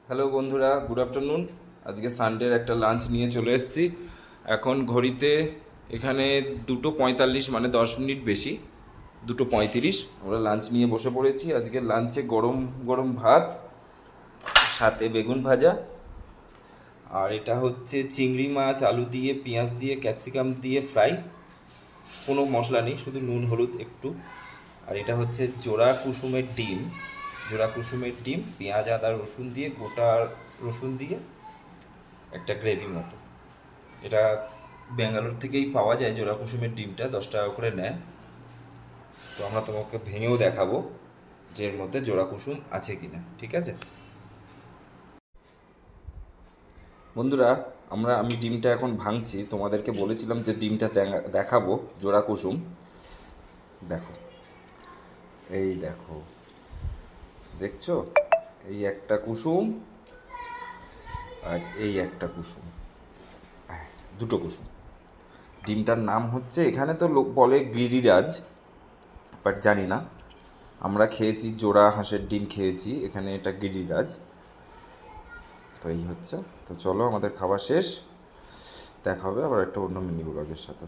Hello বন্ধুরা, good afternoon. আজকে সানডের একটা লাঞ্চ নিয়ে চলে এসেছি। এখন ঘড়িতে এখানে 2:45, মানে 10 মিনিট বেশি, 2:35। আমরা লাঞ্চ নিয়ে বসে পড়েছি। আজকে লাঞ্চে গরম গরম ভাত, সাথে বেগুন ভাজা, আর এটা হচ্ছে চিংড়ি মাছ আলু দিয়ে পেঁয়াজ দিয়ে ক্যাপসিকাম দিয়ে ফ্রাই। কোনো মশলা নেই, শুধু নুন হলুদ একটু। আর এটা হচ্ছে জোড়া কুসুমের ডিম পেঁয়াজ আদা রসুন দিয়ে, গোটা রসুন দিয়ে একটা গ্রেভি মতো। এটা ব্যাঙ্গালোর থেকেই পাওয়া যায়। জোড়া কুসুমের ডিমটা 10 টাকা করে নেয়। তো আমরা তোমাকে ভেঙেও দেখাবো যে এর মধ্যে জোড়া কুসুম আছে কিনা, ঠিক আছে বন্ধুরা? আমি ডিমটা এখন ভাঙছি। তোমাদেরকে বলেছিলাম যে ডিমটা দেখাবো জোড়া কুসুম। দেখো, এই দেখো, দেখছো? এই একটা কুসুম আর এই একটা কুসুম, দুটো কুসুম। ডিমটার নাম হচ্ছে, এখানে তো লোক বলে গিরিরাজ, বাট জানি না। আমরা খেয়েছি জোড়া হাঁসের ডিম খেয়েছি, এখানে এটা গিরিরাজ। তো এই হচ্ছে। তো চলো, আমাদের খাওয়া শেষ, দেখা হবে আবার একটা অন্য মিনি ব্লগের সাথে।